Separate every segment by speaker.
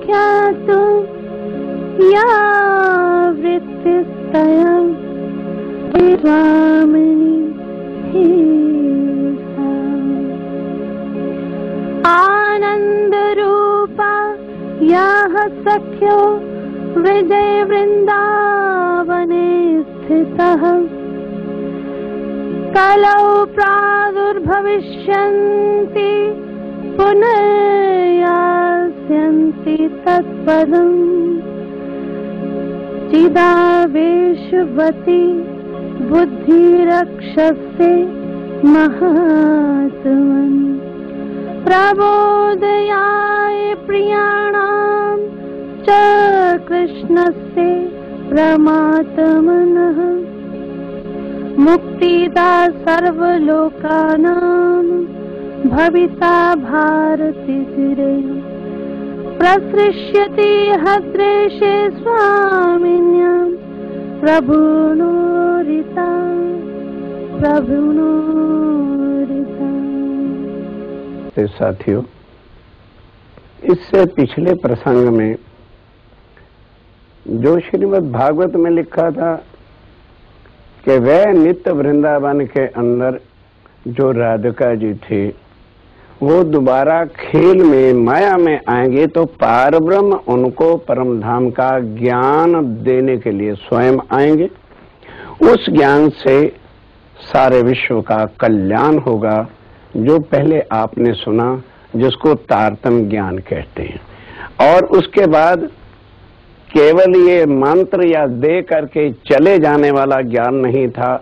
Speaker 1: व्याख्यातु या वृत्तिस्तया स्वामिनी हे सा आनंद रूपा याः सख्यो विजय वृंदावने स्थितः कलौ प्रादुर्भविष्यन्ति पुनः यास्यन्ति तत्पदम् चिदावेशवती बुद्धिरक्षसे महात्मन् प्रबोधयाय प्रियाणां च कृष्णस्य प्रमातमनः मुक्तिदा सर्वलोकानां भविता भारती चिरे प्रसृष्यति हद्रेशे स्वामिन्यां प्रभुनोरिता प्रभुनोरिता।
Speaker 2: साथियों, इससे पिछले प्रसंग में जो श्रीमद् भागवत में लिखा था कि वह नित्य वृंदावन के अंदर जो राधिका जी थे वो दोबारा खेल में माया में आएंगे तो पारब्रह्म उनको परम धाम का ज्ञान देने के लिए स्वयं आएंगे। उस ज्ञान से सारे विश्व का कल्याण होगा, जो पहले आपने सुना, जिसको तारतम्य ज्ञान कहते हैं। और उसके बाद केवल ये मंत्र या दे करके चले जाने वाला ज्ञान नहीं था,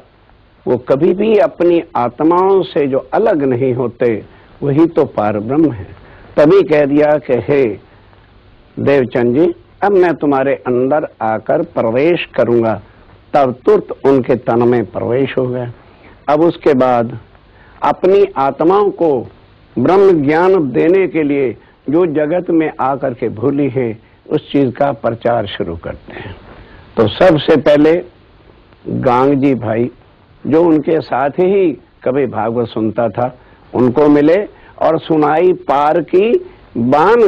Speaker 2: वो कभी भी अपनी आत्माओं से जो अलग नहीं होते वही तो पारब्रह्म है। तभी कह दिया कि हे देवचंद जी, अब मैं तुम्हारे अंदर आकर प्रवेश करूंगा। तब तुरंत उनके तन में प्रवेश हो गया। अब उसके बाद अपनी आत्माओं को ब्रह्म ज्ञान देने के लिए जो जगत में आकर के भूली है उस चीज का प्रचार शुरू करते हैं। तो सबसे पहले गांग जी भाई, जो उनके साथ ही कभी भागवत सुनता था, उनको मिले और सुनाई पार की बान,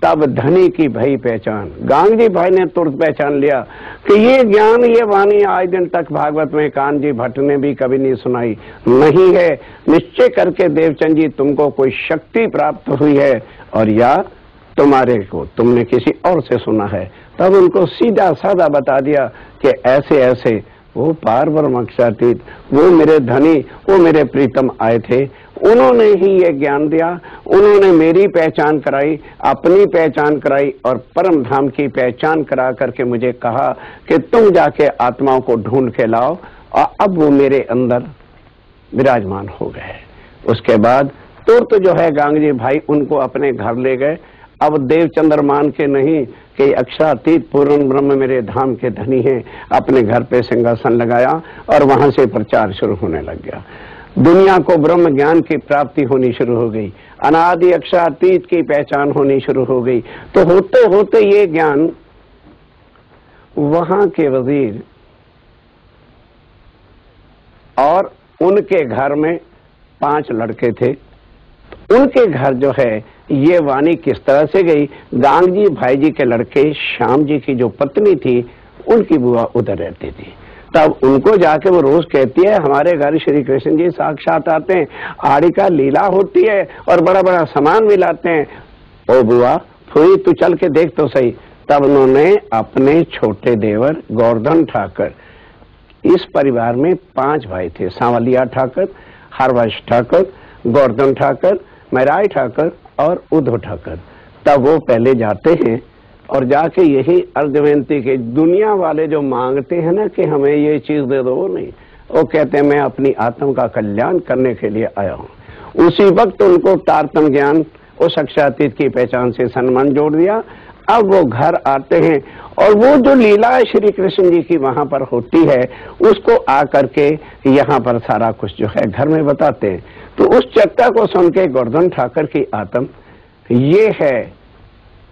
Speaker 2: तब धनी की भई पहचान। गांग जी भाई ने तुरंत पहचान लिया कि ये ज्ञान, ये वाणी आज दिन तक भागवत में कान जी भट्ट ने भी कभी नहीं सुनाई नहीं है। निश्चय करके देवचंद जी तुमको कोई शक्ति प्राप्त हुई है और या तुम्हारे को तुमने किसी और से सुना है। तब उनको सीधा साधा बता दिया कि ऐसे ऐसे वो पारब्रह्म अक्षरातीत, वो मेरे धनी, वो मेरे प्रीतम आए थे, उन्होंने ही ये ज्ञान दिया। उन्होंने मेरी पहचान कराई, अपनी पहचान कराई और परम धाम की पहचान करा करके मुझे कहा कि तुम जाके आत्माओं को ढूंढ के लाओ। और अब वो मेरे अंदर विराजमान हो गए। उसके बाद तुरंत जो है गांग जी भाई उनको अपने घर ले गए। अब देवचंद्र मान के नहीं कि अक्षरातीत पूर्ण ब्रह्म मेरे धाम के धनी हैं, अपने घर पे सिंहासन लगाया और वहां से प्रचार शुरू होने लग गया। दुनिया को ब्रह्म ज्ञान की प्राप्ति होनी शुरू हो गई, अनादि अक्षरातीत की पहचान होनी शुरू हो गई। तो होते होते ये ज्ञान वहां के वजीर और उनके घर में 5 लड़के थे, उनके घर जो है ये वाणी किस तरह से गई। गांग जी भाई जी के लड़के श्याम जी की जो पत्नी थी उनकी बुआ उधर रहती थी। तब उनको जाके वो रोज कहती है हमारे घर श्री कृष्ण जी साक्षात आते हैं, आड़ी का लीला होती है और बड़ा बड़ा सामान भी लाते हैं। ओ बुआ फुई तू चल के देख तो सही। तब उन्होंने अपने छोटे देवर गोवर्धन ठाकर, इस परिवार में 5 भाई थे, सांवलिया ठाकर, हरवंश ठाकर, गोवर्धन ठाकर, मैराय ठाकर और उद्धव ठाकर। तब वो पहले जाते हैं और जाके यही अर्ज विनती के, दुनिया वाले जो मांगते हैं ना कि हमें ये चीज दे दो, वो नहीं, वो कहते हैं मैं अपनी आत्मा का कल्याण करने के लिए आया हूँ। उसी वक्त उनको तारतम्य ज्ञान उस अक्षरातीत की पहचान से सम्मान जोड़ दिया। अब वो घर आते हैं और वो जो लीला श्री कृष्ण जी की वहां पर होती है उसको आकर के यहाँ पर सारा कुछ जो है घर में बताते हैं। तो उस चर्चा को सुन के गोवर्धन ठाकर की आत्म ये है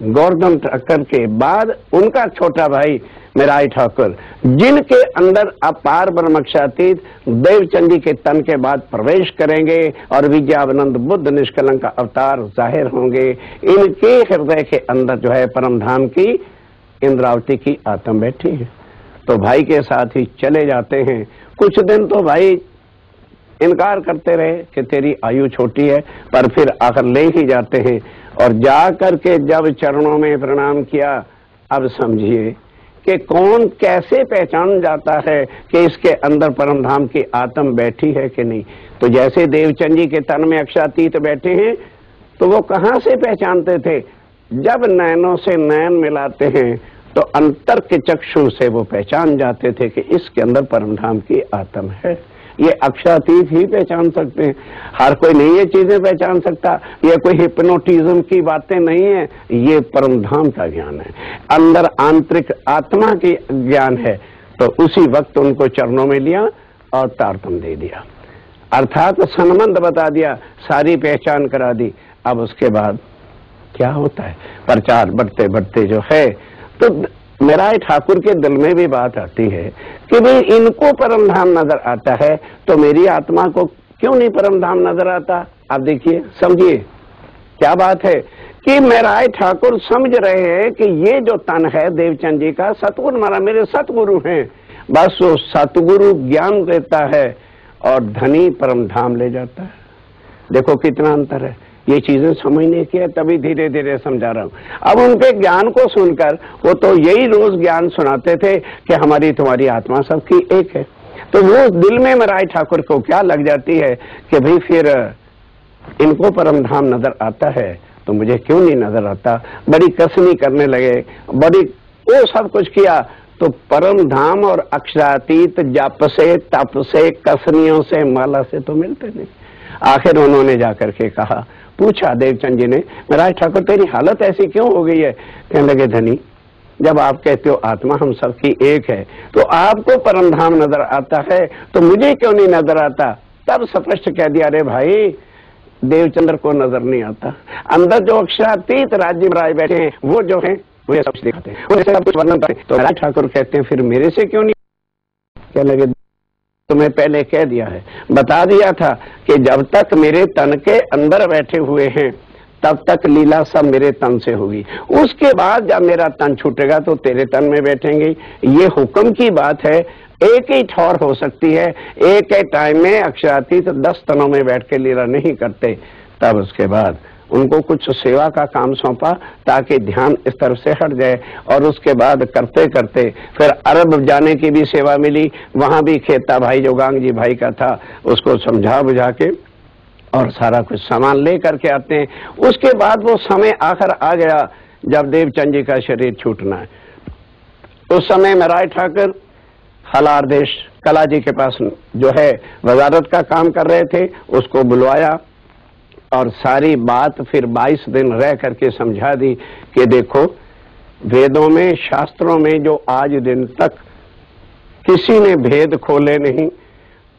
Speaker 2: गोवर्धन ठाकुर के बाद उनका छोटा भाई मेराई ठाकुर, जिनके अंदर अपार ब्रह्मक्षातीत देवचंद जी के तन के बाद प्रवेश करेंगे और विद्यावानंद बुद्ध निष्कलंक का अवतार जाहिर होंगे। इनके हृदय के अंदर जो है परम धाम की इंद्रावती की आत्मा बैठी है। तो भाई के साथ ही चले जाते हैं। कुछ दिन तो भाई इनकार करते रहे कि तेरी आयु छोटी है, पर फिर आखिर ले ही जाते हैं। और जा करके जब चरणों में प्रणाम किया, अब समझिए कि कौन कैसे पहचान जाता है कि इसके अंदर परम धाम की आत्मा बैठी है कि नहीं। तो जैसे देवचंद जी के तन में अक्षातीत बैठे हैं, तो वो कहाँ से पहचानते थे? जब नैनों से नैन मिलाते हैं तो अंतर के चक्षु से वो पहचान जाते थे कि इसके अंदर परम धाम की आत्मा है। ये अक्षातीत ही पहचान सकते हैं, हर कोई नहीं ये चीजें पहचान सकता। ये कोई हिप्नोटिज्म की बातें नहीं है, ये परम धाम का ज्ञान है, अंदर आंतरिक आत्मा की ज्ञान है। तो उसी वक्त उनको चरणों में लिया और तारतम दे दिया, अर्थात संबंध बता दिया, सारी पहचान करा दी। अब उसके बाद क्या होता है, प्रचार बढ़ते बढ़ते जो है, तो मेराई ठाकुर के दिल में भी बात आती है कि भाई इनको परम धाम नजर आता है, तो मेरी आत्मा को क्यों नहीं परम धाम नजर आता। आप देखिए, समझिए क्या बात है कि मेराई ठाकुर समझ रहे हैं कि ये जो तन है देवचंद जी का, सतगुरु महाराज मेरे सतगुरु हैं, बस वो सतगुरु ज्ञान देता है और धनी परम धाम ले जाता है। देखो कितना अंतर है, ये चीजें समझने की है, तभी धीरे धीरे समझा रहा हूं। अब उनके ज्ञान को सुनकर वो तो यही रोज ज्ञान सुनाते थे कि हमारी तुम्हारी आत्मा सबकी एक है। तो वो दिल में मेराई ठाकुर को क्या लग जाती है कि भाई फिर इनको परम धाम नजर आता है तो मुझे क्यों नहीं नजर आता। बड़ी कसनी करने लगे, बड़ी वो सब कुछ किया। तो परम धाम और अक्षरातीत जप से, तप से, कसनियों से, माला से तो मिलते नहीं। आखिर उन्होंने जाकर के कहा, पूछा देवचंद जी ने, मेराई ठाकुर तेरी हालत ऐसी क्यों हो गई है? कहने लगे, धनी जब आप कहते हो आत्मा हम सबकी एक है, तो आपको परम धाम नजर आता है, तो मुझे क्यों नहीं नजर आता? तब स्पष्ट कह दिया, अरे भाई देवचंद्र को नजर नहीं आता, अंदर जो अक्षरातीत राज्य राय बैठे हैं वो जो है वो सब दिखाते हैं, वो सब कुछ वर्णन करते हैं। तो मेराई ठाकुर कहते हैं फिर मेरे से क्यों नहीं? कहने लगे, तुम्हें पहले कह दिया है, बता दिया था कि जब तक मेरे तन के अंदर बैठे हुए हैं तब तक लीला सब मेरे तन से होगी, उसके बाद जब मेरा तन छूटेगा तो तेरे तन में बैठेंगे। ये हुक्म की बात है, एक ही ठौर हो सकती है, एक ही टाइम में अक्षरातीत 10 तनों में बैठ के लीला नहीं करते। तब उसके बाद उनको कुछ सेवा का काम सौंपा ताकि ध्यान इस तरफ से हट जाए, और उसके बाद करते करते फिर अरब जाने की भी सेवा मिली। वहां भी खेता भाई जो गांग जी भाई का था उसको समझा बुझा के और सारा कुछ सामान ले करके आते हैं। उसके बाद वो समय आखिर आ गया जब देवचंद जी का शरीर छूटना है। उस समय मेराई ठाकुर हलार देश कला जी के पास जो है वजारत का काम कर रहे थे, उसको बुलवाया और सारी बात फिर 22 दिन रह करके समझा दी कि देखो वेदों में, शास्त्रों में जो आज दिन तक किसी ने भेद खोले नहीं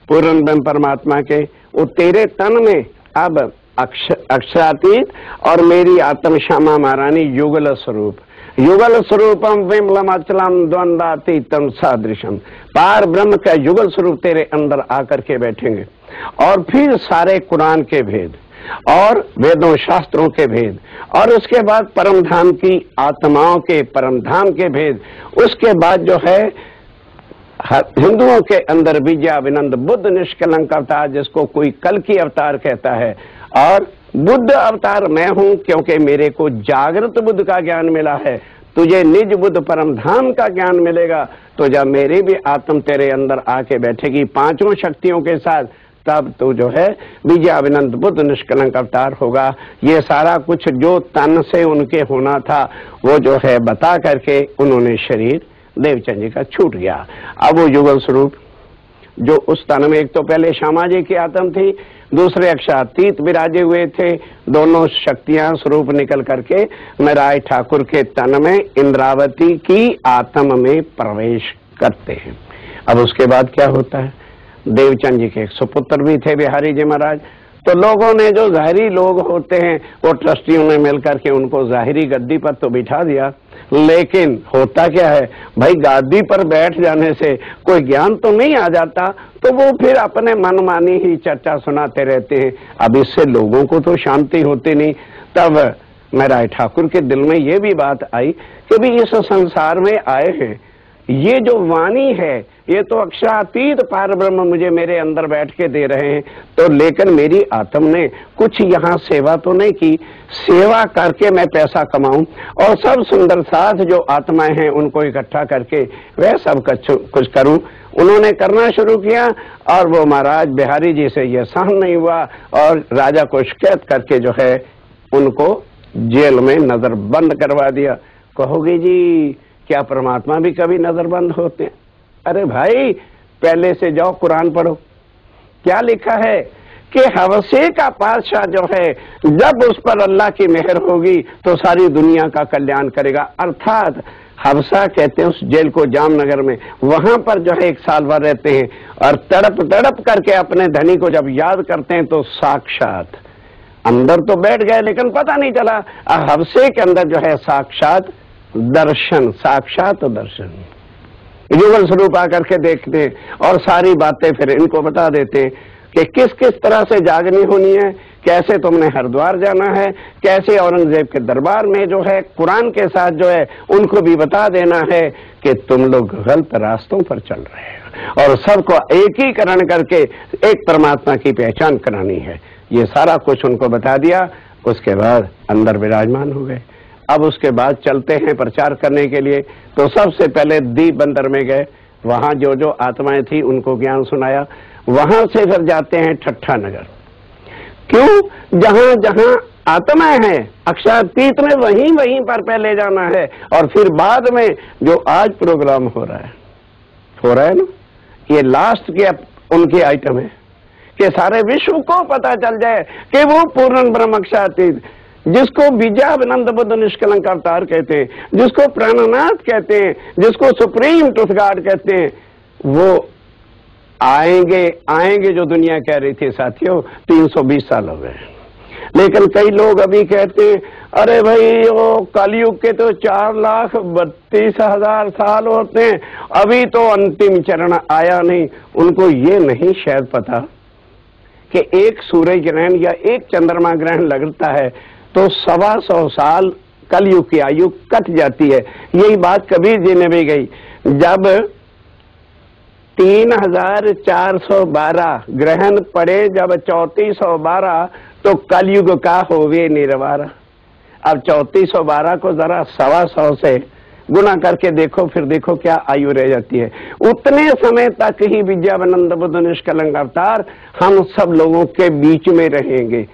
Speaker 2: पूर्ण ब्रह्म परमात्मा के, वो तेरे तन में अब अक्षरातीत और मेरी आत्म श्यामा महारानी युगल स्वरूप, युगल स्वरूपम विमलम अचलम द्वंद्वातीतम सादृशम, पार ब्रह्म का युगल स्वरूप तेरे अंदर आकर के बैठेंगे। और फिर सारे कुरान के भेद और वेदों शास्त्रों के भेद और उसके बाद परम धाम की आत्माओं के परम धाम के भेद, उसके बाद जो है हिंदुओं के अंदर विद्यावानंद बुद्ध निष्कलंक अवतार, जिसको कोई कल की अवतार कहता है, और बुद्ध अवतार मैं हूं क्योंकि मेरे को जागृत बुद्ध का ज्ञान मिला है। तुझे निज बुद्ध परम धाम का ज्ञान मिलेगा तो जब मेरी भी आत्म तेरे अंदर आके बैठेगी पांचों शक्तियों के साथ, तब तो जो है विद्यावानंद बुद्ध निष्कलंक अवतार होगा। ये सारा कुछ जो तन से उनके होना था वो जो है बता करके उन्होंने शरीर देवचंद जी का छूट गया। अब वो युगल स्वरूप जो उस तन में, एक तो पहले श्यामा जी की आत्म थी, दूसरे अक्षरातीत विराजे हुए थे, दोनों शक्तियां स्वरूप निकल करके मेराई ठाकुर के तन में इंद्रावती की आत्म में प्रवेश करते हैं। अब उसके बाद क्या होता है, देवचंद जी के एक सुपुत्र भी थे बिहारी जी महाराज, तो लोगों ने, जो ज़ाहिरी लोग होते हैं, वो ट्रस्टियों ने मिलकर के उनको ज़ाहिरी गद्दी पर तो बिठा दिया, लेकिन होता क्या है भाई, गादी पर बैठ जाने से कोई ज्ञान तो नहीं आ जाता, तो वो फिर अपने मनमानी ही चर्चा सुनाते रहते हैं। अब इससे लोगों को तो शांति होती नहीं। तब महाराज ठाकुर के दिल में ये भी बात आई कि भी इस संसार में आए हैं, ये जो वाणी है ये तो अक्षरातीत पार ब्रह्म मुझे मेरे अंदर बैठ के दे रहे हैं, तो लेकिन मेरी आत्म ने कुछ यहाँ सेवा तो नहीं की, सेवा करके मैं पैसा कमाऊं और सब सुंदर साथ जो आत्माएं हैं उनको इकट्ठा करके वह सब कुछ करूं। उन्होंने करना शुरू किया और वो महाराज बिहारी जी से यह सहन नहीं हुआ और राजा को शिकायत करके जो है उनको जेल में नजर बंद करवा दिया। कहोगे जी क्या परमात्मा भी कभी नजर बंद होते हैं? अरे भाई पहले से जाओ कुरान पढ़ो, क्या लिखा है कि हवसे का पातशाह जो है जब उस पर अल्लाह की मेहर होगी तो सारी दुनिया का कल्याण करेगा। अर्थात हवसा कहते हैं उस जेल को जामनगर में, वहां पर जो है 1 साल भर रहते हैं और तड़प तड़प करके अपने धनी को जब याद करते हैं तो साक्षात अंदर तो बैठ गए लेकिन पता नहीं चला, हवसे के अंदर जो है साक्षात दर्शन, साक्षात दर्शन, युगल स्वरूप आकर के देखते हैं और सारी बातें फिर इनको बता देते हैं कि किस किस तरह से जागनी होनी है, कैसे तुमने हरिद्वार जाना है, कैसे औरंगजेब के दरबार में जो है कुरान के साथ जो है उनको भी बता देना है कि तुम लोग गलत रास्तों पर चल रहे हैं और सबको एकीकरण करके एक परमात्मा की पहचान करानी है। ये सारा कुछ उनको बता दिया। उसके बाद अंदर विराजमान हो गए। अब उसके बाद चलते हैं प्रचार करने के लिए। तो सबसे पहले दीप बंदर में गए, वहां जो जो आत्माएं थी उनको ज्ञान सुनाया। वहां से फिर जाते हैं ठट्ठा नगर। क्यों? जहां जहां आत्माएं हैं अक्षरातीत में वहीं वहीं पर पहले जाना है और फिर बाद में जो आज प्रोग्राम हो रहा है ना, ये लास्ट के उनके आइटम है कि सारे विश्व को पता चल जाए कि वो पूर्ण ब्रह्म अक्षरातीत, जिसको बीजानंद बुद्ध निष्कलंक अवतार कहते हैं, जिसको प्राणनाथ कहते हैं, जिसको सुप्रीम ट्रुथ गॉड कहते हैं, वो आएंगे जो दुनिया कह रही थी साथियों 320 साल हो गए। लेकिन कई लोग अभी कहते हैं अरे भाई वो कलयुग के तो 4,32,000 साल होते हैं, अभी तो अंतिम चरण आया नहीं। उनको ये नहीं शायद पता कि एक सूर्य ग्रहण या एक चंद्रमा ग्रहण लगता है तो 125 साल कलयुग की आयु कट जाती है। यही बात कबीर जी ने भी गई, जब 3,412 ग्रहण पड़े, जब 3412 तो कलयुग का होवे निर्वारा। अब 3412 को जरा 125 से गुना करके देखो, फिर देखो क्या आयु रह जाती है। उतने समय तक ही विद्यानंद बुद्ध निष्कलंक अवतार हम सब लोगों के बीच में रहेंगे।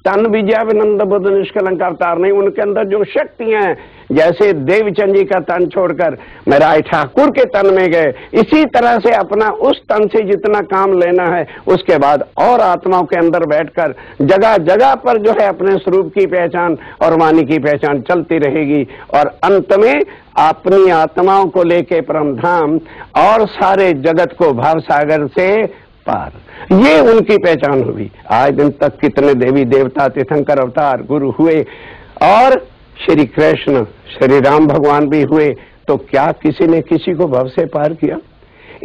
Speaker 2: तन विद्यानंद बुद्ध निष्कलंक अवतार नहीं, उनके अंदर जो शक्तियां हैं, जैसे देवचंद जी का तन छोड़कर महाराज ठाकुर के तन में गए, इसी तरह से अपना उस तन से जितना काम लेना है उसके बाद और आत्माओं के अंदर बैठकर जगह जगह पर जो है अपने स्वरूप की पहचान और वाणी की पहचान चलती रहेगी और अंत में अपनी आत्माओं को लेके परम धाम और सारे जगत को भाव सागर से पार, ये उनकी पहचान हुई। आज दिन तक कितने देवी देवता तीर्थंकर अवतार गुरु हुए और श्री कृष्ण श्री राम भगवान भी हुए, तो क्या किसी ने किसी को भव से पार किया?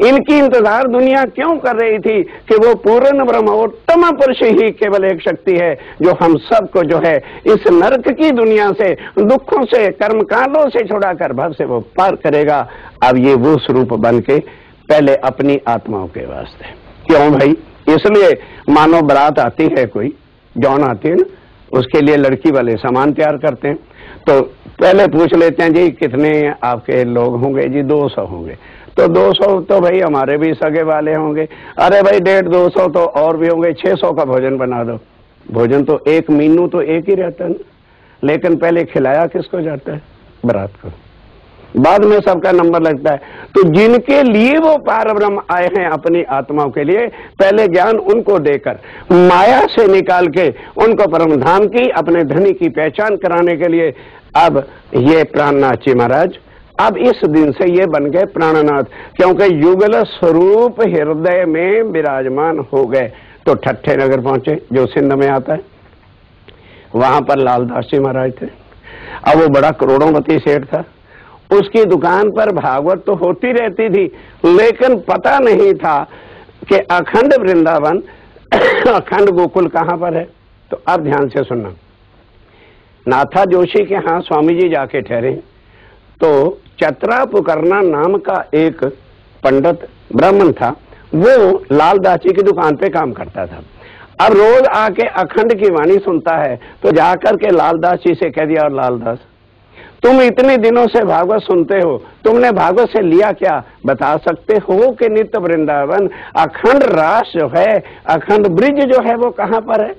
Speaker 2: इनकी इंतजार दुनिया क्यों कर रही थी कि वो पूर्ण ब्रह्म उत्तम पुरुष ही केवल एक शक्ति है जो हम सबको जो है इस नरक की दुनिया से, दुखों से, कर्मकांडों से छुड़ाकर भव से वो पार करेगा। अब ये वो स्वरूप बन के पहले अपनी आत्माओं के वास्ते। क्यों भाई? इसलिए मानो बारात आती है, कोई जौन आती है ना, उसके लिए लड़की वाले सामान तैयार करते हैं, तो पहले पूछ लेते हैं जी कितने आपके लोग होंगे? जी 200 होंगे। तो 200 तो भाई हमारे भी सगे वाले होंगे। अरे भाई 150-200 तो और भी होंगे, 600 का भोजन बना दो। भोजन तो एक मीनू तो एक ही रहता है, लेकिन पहले खिलाया किसको जाता है? बारात को, बाद में सबका नंबर लगता है। तो जिनके लिए वो पार ब्रह्म आए हैं अपनी आत्माओं के लिए, पहले ज्ञान उनको देकर माया से निकाल के उनको परम धाम की, अपने धनी की पहचान कराने के लिए अब ये प्राणनाथ जी महाराज अब इस दिन से ये बन गए प्राणनाथ, क्योंकि युगल स्वरूप हृदय में विराजमान हो गए। तो ठट्ठे नगर पहुंचे, जो सिंध में आता है। वहां पर लालदास जी महाराज थे। अब वो बड़ा करोड़ोंपति सेठ था। उसकी दुकान पर भागवत तो होती रहती थी, लेकिन पता नहीं था कि अखंड वृंदावन अखंड गोकुल कहां पर है। तो अब ध्यान से सुनना। नाथा जोशी के यहाँ स्वामी जी जाके ठहरे, तो चतरा पुकरना नाम का एक पंडित ब्राह्मण था, वो लालदास जी की दुकान पे काम करता था। अब रोज आके अखंड की वाणी सुनता है, तो जाकर के लालदास जी से कह दिया, और लालदास तुम इतने दिनों से भागवत सुनते हो, तुमने भागवत से लिया क्या? बता सकते हो कि नित्य वृंदावन अखंड रास जो है, अखंड ब्रिज जो है वो कहाँ पर है?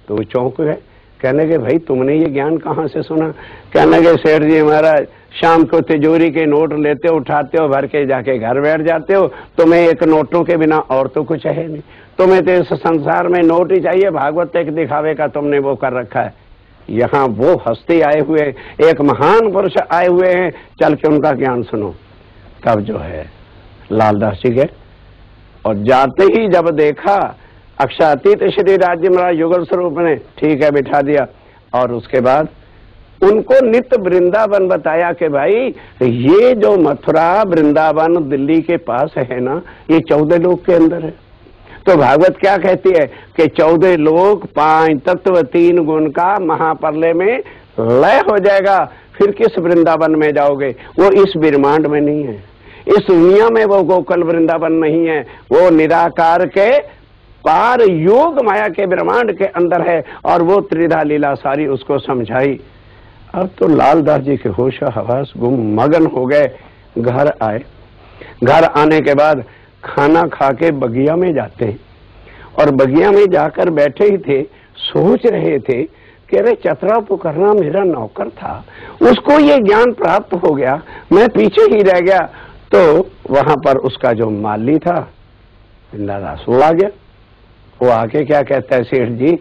Speaker 2: तो वो चौंक गए। कहने के भाई तुमने ये ज्ञान कहाँ से सुना? कहने के सेठ जी महाराज, शाम को तिजोरी के नोट लेते हो, उठाते हो, भर के जाके घर बैठ जाते हो। तुम्हें एक नोटों के बिना और तो कुछ है नहीं। तुम्हें तो इस संसार में नोट ही चाहिए, भागवत एक दिखावे का तुमने वो कर रखा है। यहाँ वो हस्ती आए हुए, एक महान पुरुष आए हुए हैं, चल के उनका ज्ञान सुनो। तब जो है लालदास जी गए, और जाते ही जब देखा अक्षातीत श्री राज्य महाराज युगल स्वरूप ने, ठीक है बिठा दिया, और उसके बाद उनको नित्य वृंदावन बताया कि भाई ये जो मथुरा वृंदावन दिल्ली के पास है ना, ये 14 लोक के अंदर है। तो भागवत क्या कहती है कि 14 लोक 5 तत्व 3 गुण का महाप्रलय में लय हो जाएगा, फिर किस वृंदावन में जाओगे? वो इस ब्रह्मांड में नहीं है, इस दुनिया में वो गोकुल वृंदावन नहीं है, वो निराकार के पार योग माया के ब्रह्मांड के अंदर है। और वो त्रिधा लीला सारी उसको समझाई। अब तो लालदास जी के होश हवास गुम मगन हो गए। घर आए, घर आने के बाद खाना खा के बगिया में जाते हैं, और बगिया में जाकर बैठे ही थे, सोच रहे थे कि अरे चतरा पुकरना मेरा नौकर था, उसको ये ज्ञान प्राप्त हो गया, मैं पीछे ही रह गया। तो वहां पर उसका जो माली था दास, वो आ गया। वो आके क्या कहता है, सेठ जी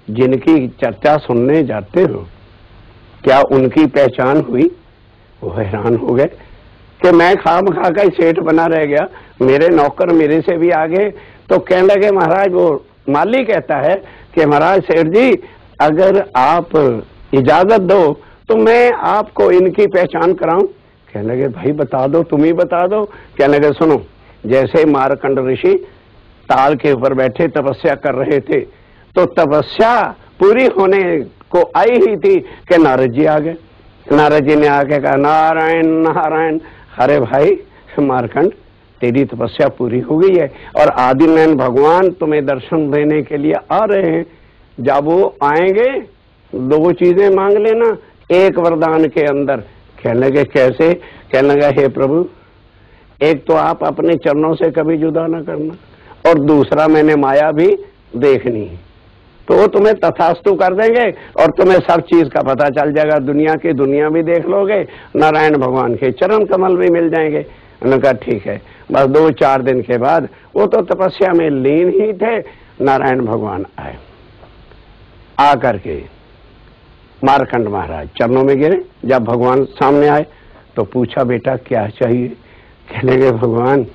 Speaker 2: जिनकी चर्चा सुनने जाते हो, क्या उनकी पहचान हुई? वो हैरान हो गए कि मैं खाम खा कर सेठ बना रह गया, मेरे नौकर मेरे से भी आगे। तो कहने लगे महाराज, वो माली कहता है कि महाराज सेठ जी अगर आप इजाजत दो तो मैं आपको इनकी पहचान कराऊं। कहने लगे भाई बता दो, तुम ही बता दो। कहने लगे सुनो, जैसे मार्कंड ऋषि ताल के ऊपर बैठे तपस्या कर रहे थे, तो तपस्या पूरी होने को आई ही थी कि नारद जी आ गए। नारद जी ने आके कहा नारायण नारायण। अरे भाई मार्कंड, तेरी तपस्या पूरी हो गई है और आदिनारायण भगवान तुम्हें दर्शन देने के लिए आ रहे हैं। जब वो आएंगे 2 चीजें मांग लेना, एक वरदान के अंदर। कहने लगे कैसे? कहने लगा हे प्रभु, एक तो आप अपने चरणों से कभी जुदा न करना, और दूसरा मैंने माया भी देखनी है। तो वो तुम्हें तथास्तु कर देंगे और तुम्हें सब चीज का पता चल जाएगा, दुनिया की दुनिया भी देख लोगे, नारायण भगवान के चरण कमल भी मिल जाएंगे। उन्होंने कहा ठीक है। बस 2-4 दिन के बाद वो तो तपस्या में लीन ही थे, नारायण भगवान आए। आकर के मार्कंड महाराज चरणों में गिरे। जब भगवान सामने आए तो पूछा बेटा क्या चाहिए? कहने लगे भगवान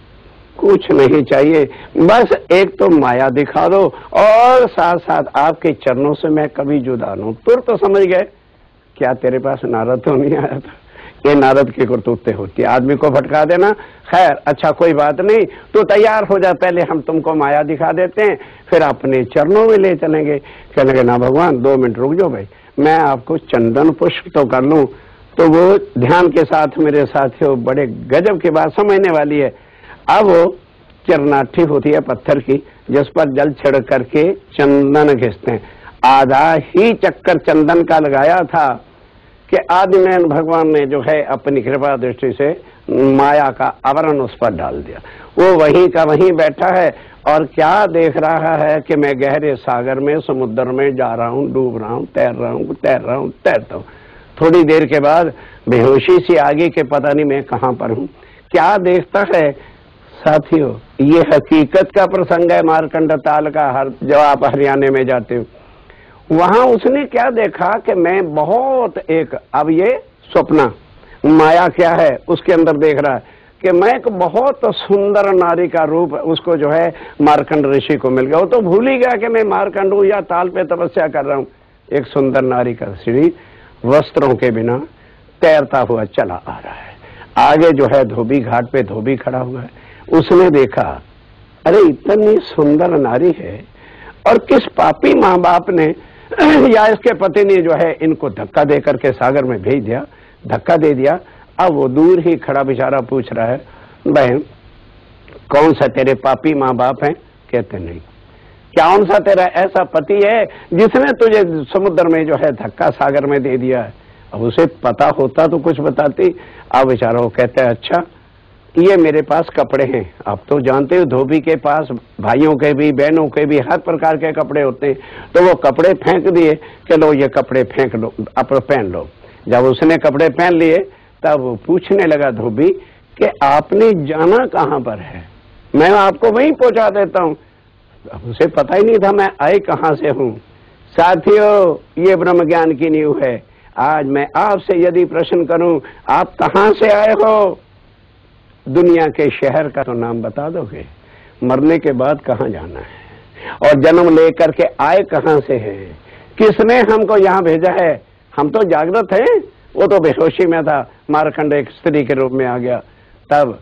Speaker 2: कुछ नहीं चाहिए, बस एक तो माया दिखा दो और साथ साथ आपके चरणों से मैं कभी जुदा न हूं। तुरंत तो समझ गए क्या तेरे पास नारद तो नहीं आया था? ये नारद की करतूतें होती है, आदमी को भटका देना। खैर अच्छा कोई बात नहीं, तो तैयार हो जा, पहले हम तुमको माया दिखा देते हैं, फिर अपने चरणों में ले चलेंगे। कहने लगे ना भगवान 2 मिनट रुक जाओ भाई, मैं आपको चंदन पुष्प तो कर लूं। तो वो ध्यान के साथ मेरे साथियों बड़े गजब की बात समझने वाली है। अब वो चरनाठी होती है पत्थर की, जिस पर जल छिड़क करके चंदन घिसते हैं। आधा ही चक्कर चंदन का लगाया था कि आदिनारायण भगवान ने जो है अपनी कृपा दृष्टि से माया का आवरण उस पर डाल दिया। वो वहीं का वहीं बैठा है और क्या देख रहा है कि मैं गहरे सागर में, समुद्र में जा रहा हूँ, डूब रहा हूँ, तैर रहा हूँ, तैर रहा हूँ, तैरता हूँ। थोड़ी देर के बाद बेहोशी सी आगे के पता नहीं मैं कहाँ पर हूँ। क्या देखता है साथियों, ये हकीकत का प्रसंग है मार्कंड ताल का। जब आप हरियाणा में जाते हो, वहां उसने क्या देखा कि मैं बहुत एक, अब ये स्वप्न माया क्या है उसके अंदर देख रहा है कि मैं एक बहुत सुंदर नारी का रूप उसको जो है मार्कंड ऋषि को मिल गया। वो तो भूल ही गया कि मैं मार्कंड हूं या ताल पे तपस्या कर रहा हूं। एक सुंदर नारी का शरीर वस्त्रों के बिना तैरता हुआ चला आ रहा है। आगे जो है धोबी, घाट पे धोबी खड़ा हुआ है। उसने देखा, अरे इतनी सुंदर नारी है और किस पापी माँ बाप ने या इसके पति ने जो है इनको धक्का दे करके सागर में भेज दिया, धक्का दे दिया। अब वो दूर ही खड़ा बेचारा पूछ रहा है, बहन कौन सा तेरे पापी माँ बाप हैं? कहते नहीं। कौन सा तेरा ऐसा पति है जिसने तुझे समुद्र में जो है धक्का सागर में दे दिया है? अब उसे पता होता तो कुछ बताती। अब बेचारा वो कहता है, अच्छा ये मेरे पास कपड़े हैं। आप तो जानते हो धोबी के पास भाइयों के भी, बहनों के भी हर प्रकार के कपड़े होते हैं। तो वो कपड़े फेंक दिए कि लो ये कपड़े फेंक लो, आप पहन लो। जब उसने कपड़े पहन लिए तब वो पूछने लगा धोबी कि आपने जाना कहाँ पर है, मैं आपको वहीं पहुंचा देता हूँ। उसे पता ही नहीं था मैं आए कहाँ से हूँ। साथियों, ये ब्रह्म ज्ञान की नींव है। आज मैं आपसे यदि प्रश्न करूं, आप कहाँ से आए हो? दुनिया के शहर का तो नाम बता दोगे, मरने के बाद कहाँ जाना है, और जन्म लेकर के आए कहाँ से हैं, किसने हमको यहाँ भेजा है? हम तो जागृत हैं, वो तो बेहोशी में था। मारकंड एक स्त्री के रूप में आ गया। तब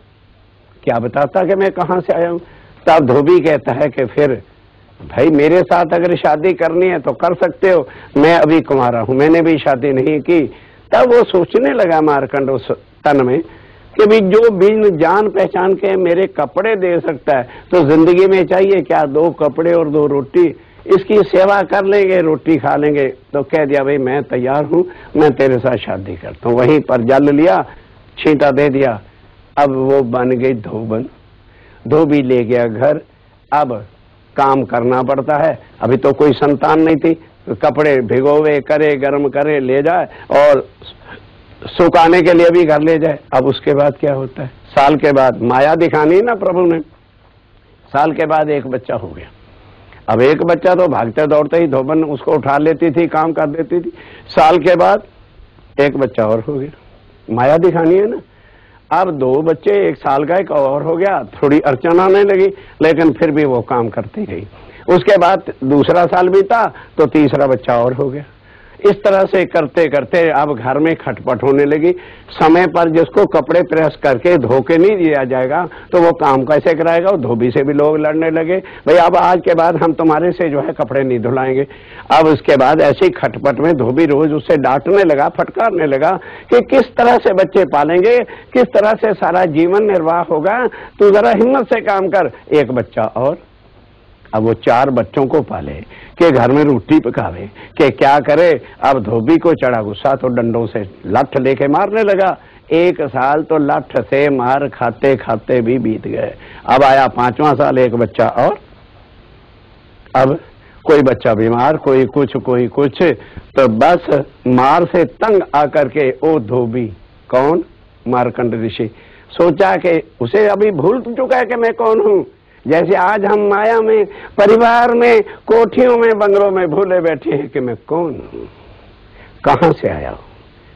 Speaker 2: क्या बताता कि मैं कहाँ से आया हूँ? तब धोबी कहता है कि फिर भाई मेरे साथ अगर शादी करनी है तो कर सकते हो, मैं अभी कुंवारा हूं, मैंने भी शादी नहीं की। तब वो सोचने लगा मारकंड उस तन में कि भी जो बिन जान पहचान के मेरे कपड़े दे सकता है तो जिंदगी में चाहिए क्या? 2 कपड़े और 2 रोटी, इसकी सेवा कर लेंगे, रोटी खा लेंगे। तो कह दिया भाई मैं तैयार हूं, मैं तेरे साथ शादी करता हूं। वहीं पर जल लिया, छींटा दे दिया। अब वो बन गई धोबन। धोबी ले गया घर। अब काम करना पड़ता है। अभी तो कोई संतान नहीं थी, तो कपड़े भिगोवे, करे, गर्म करे, ले जाए और सुखाने के लिए भी घर ले जाए। अब उसके बाद क्या होता है? साल के बाद माया दिखानी ना प्रभु ने। साल के बाद एक बच्चा हो गया। अब एक बच्चा तो भागते दौड़ते ही धोबन उसको उठा लेती थी, काम कर देती थी। साल के बाद एक बच्चा और हो गया। माया दिखानी है ना। अब 2 बच्चे, 1 साल का एक और हो गया। थोड़ी अड़चन आने लगी, लेकिन फिर भी वो काम करती रही। उसके बाद दूसरा साल बीता तो तीसरा बच्चा और हो गया। इस तरह से करते करते अब घर में खटपट होने लगी। समय पर जिसको कपड़े प्रेस करके धो के नहीं दिया जाएगा तो वो काम कैसे कराएगा? वो धोबी से भी लोग लड़ने लगे, भाई अब आज के बाद हम तुम्हारे से जो है कपड़े नहीं धुलाएंगे। अब उसके बाद ऐसी खटपट में धोबी रोज उससे डांटने लगा, फटकारने लगा कि किस तरह से बच्चे पालेंगे, किस तरह से सारा जीवन निर्वाह होगा, तू जरा हिम्मत से काम कर। एक बच्चा और। अब वो 4 बच्चों को पाले कि घर में रोटी पकावे कि क्या करे। अब धोबी को चढ़ा गुस्सा तो डंडों से लाठ लेके मारने लगा। 1 साल तो लाठ से मार खाते खाते भी बीत गए। अब आया 5वां साल, एक बच्चा और। अब कोई बच्चा बीमार, कोई कुछ कोई कुछ, तो बस मार से तंग आकर के ओ धोबी, कौन? मार्कंड ऋषि, सोचा कि उसे अभी भूल चुका है कि मैं कौन हूं। जैसे आज हम माया में, परिवार में, कोठियों में, बंगलों में भूले बैठे हैं कि मैं कौन हूं, कहां से आया हूं।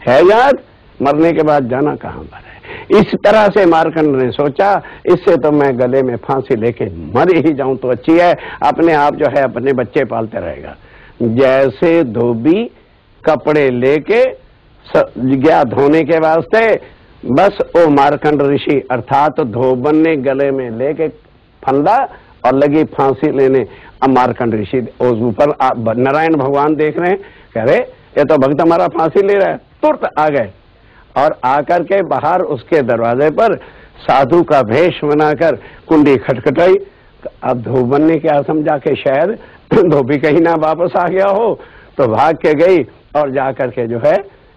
Speaker 2: है याद? मरने के बाद जाना कहां पर है। इस तरह से मार्कंड ने सोचा, इससे तो मैं गले में फांसी लेके मर ही जाऊं तो अच्छी है, अपने आप जो है अपने बच्चे पालते रहेगा। जैसे धोबी कपड़े लेके गया धोने के वास्ते, बस ओ मार्कंड ऋषि अर्थात धोबन ने गले में लेके फंदा और लगी फांसी लेने। अब मार्कंड ऋषि उस ऊपर नारायण भगवान देख रहे हैं, कह रहे ये तो भक्त हमारा फांसी ले रहा है। तुरंत आ गए और आकर के बाहर उसके दरवाजे पर साधु का भेष बनाकर कुंडी खटखटाई। तो अब धोबन ने क्या समझा कि शायद धोबी कहीं ना वापस आ गया हो, तो भाग के गई और जाकर के जो है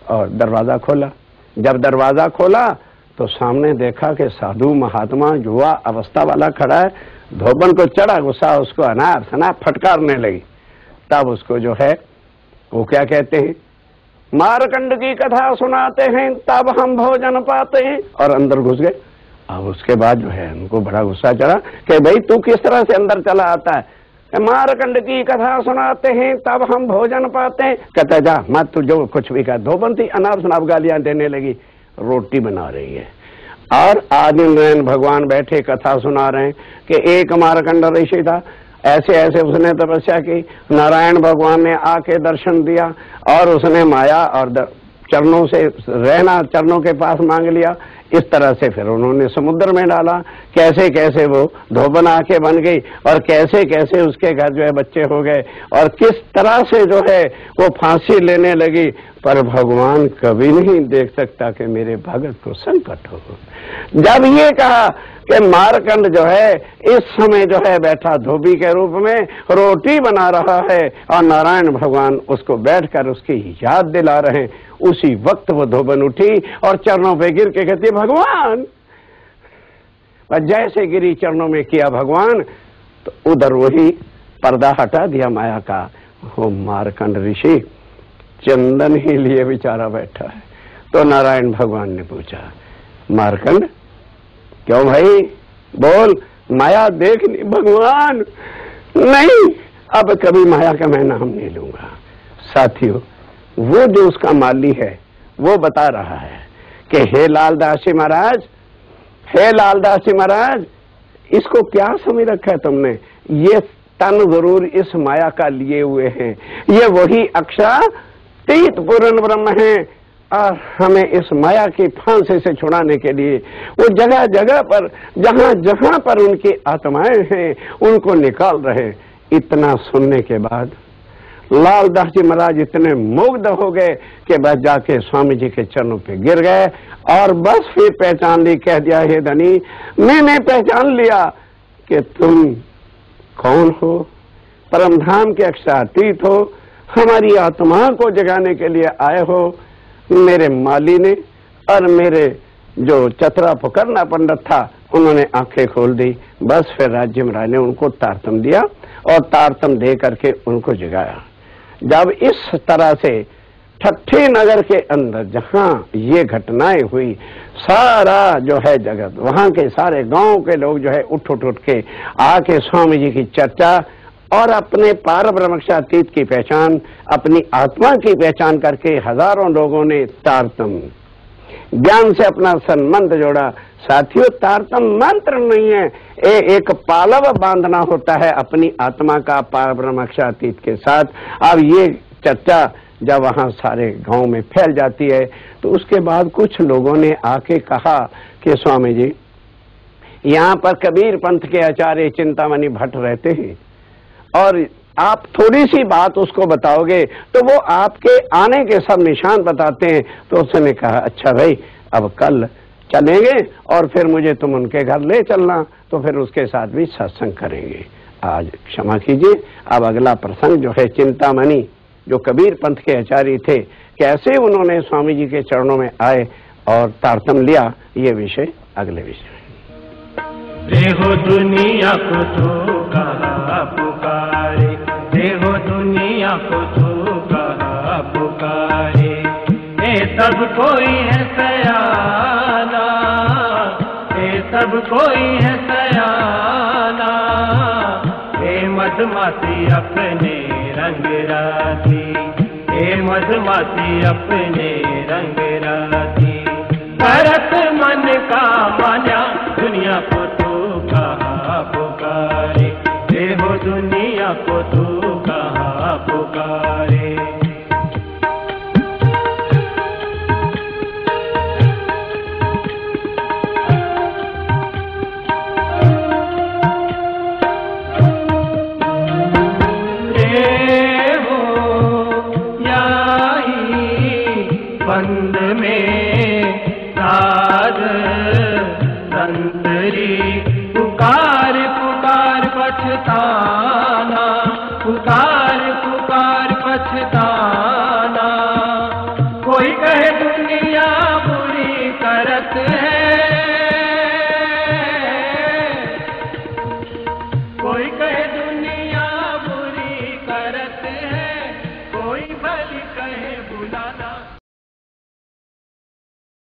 Speaker 2: और दरवाजा खोला। जब दरवाजा खोला तो सामने देखा कि साधु महात्मा युवा अवस्था वाला खड़ा है। धोबन को चढ़ा गुस्सा, उसको अनार शनार फटकारने लगी। तब उसको जो है वो क्या कहते हैं, मारकंड की कथा सुनाते हैं तब हम भोजन पाते हैं, और अंदर घुस गए। अब उसके बाद जो है उनको बड़ा गुस्सा चढ़ा कि भाई तू किस तरह से अंदर चला आता है। मारकंड की कथा सुनाते हैं तब हम भोजन पाते हैं। कहता जा मत, तू जो कुछ भी कर। धोबन थी अनाप शनाप गालियां देने लगी। रोटी बना रही है। और आदि नारायण भगवान बैठे कथा सुना रहे हैं कि एक मार्कंड ऋषि था, ऐसे ऐसे उसने तपस्या की, नारायण भगवान ने आके दर्शन दिया और उसने माया और चरणों से रहना, चरणों के पास मांग लिया। इस तरह से फिर उन्होंने समुद्र में डाला। कैसे कैसे वो धोबन आके बन गई और कैसे कैसे उसके घर जो है बच्चे हो गए और किस तरह से जो है वो फांसी लेने लगी। पर भगवान कभी नहीं देख सकता कि मेरे भगत को संकट हो। जब ये कहा कि मारकंड जो है इस समय जो है बैठा धोबी के रूप में रोटी बना रहा है और नारायण भगवान उसको बैठकर उसकी याद दिला रहे हैं, उसी वक्त वो धोबन उठी और चरणों पे गिर के कहती भगवान। और जैसे गिरी चरणों में किया भगवान, तो उधर वही पर्दा हटा दिया माया का। वो मारकंड ऋषि चंदन ही लिए बेचारा बैठा है। तो नारायण भगवान ने पूछा, मारकंड क्यों भाई, बोल, माया देख ली? भगवान नहीं, अब कभी माया का मैं नाम नहीं लूंगा। साथियों, वो जो उसका माली है वो बता रहा है कि हे लालदास जी महाराज, हे लालदास जी महाराज, इसको क्या समझ रखा है तुमने? ये तन जरूर इस माया का लिए हुए हैं, ये वही अक्षरातीत पूर्ण ब्रह्म है और हमें इस माया की फांसी से छुड़ाने के लिए वो जगह जगह पर जहां जहां पर उनकी आत्माएं हैं उनको निकाल रहे। इतना सुनने के बाद लालदास जी महाराज इतने मुग्ध हो गए कि बस जाके स्वामी जी के चरणों पे गिर गए और बस फिर पहचान ली, कह दिया, हे धनी, मैंने पहचान लिया कि तुम कौन हो, परमधाम के अक्षरातीत हो, हमारी आत्मा को जगाने के लिए आए हो। मेरे माली ने और मेरे जो चतरा पुकरना पंडित था उन्होंने आंखें खोल दी। बस फिर राज्य महाराज ने उनको तारतम दिया और तारतम दे करके उनको जगाया। जब इस तरह से ठट्ठी नगर के अंदर जहां ये घटनाएं हुई, सारा जो है जगत, वहां के सारे गांव के लोग जो है उठ के आके स्वामी जी की चर्चा और अपने पार ब्रह्मक्षातीत की पहचान, अपनी आत्मा की पहचान करके हजारों लोगों ने तारतम ज्ञान से अपना संबंध जोड़ा। साथियों, तारतम मंत्र नहीं है, एक पालव बांधना होता है अपनी आत्मा का पार ब्रह्मक्षातीत के साथ। अब ये चर्चा जब वहां सारे गांव में फैल जाती है तो उसके बाद कुछ लोगों ने आके कहा कि स्वामी जी, यहाँ पर कबीर पंथ के आचार्य चिंतामणि भट्ट रहते हैं और आप थोड़ी सी बात उसको बताओगे तो वो आपके आने के सब निशान बताते हैं। तो उसने कहा, अच्छा भाई, अब कल चलेंगे और फिर मुझे तुम उनके घर ले चलना, तो फिर उसके साथ भी सत्संग करेंगे। आज क्षमा कीजिए, अब अगला प्रसंग जो है चिंतामणि जो कबीर पंथ के आचार्य थे, कैसे उन्होंने स्वामी जी के चरणों में आए और तारतम लिया, ये विषय अगले विषय में।
Speaker 3: देखो दुनिया को तो कहा पुकारे, देखो दुनिया को तो कहा पुकारे, ये सब कोई है सयाना, ये सब कोई है सयाना, ये मधुमाती अपने रंग राती, ये मधुमाती अपने रंग राती, भरत मन का मान्या दुनिया को तो कहा पुकारे, देखो दुनिया को तो कहा पुकारे। बंद में साध संतरी, पुकार पुकार पछताना, पुकार पुकार पछताना, कोई कहे दुनिया बुरी करत है, कोई कहे दुनिया बुरी करत है, कोई भली कहे बुलाना।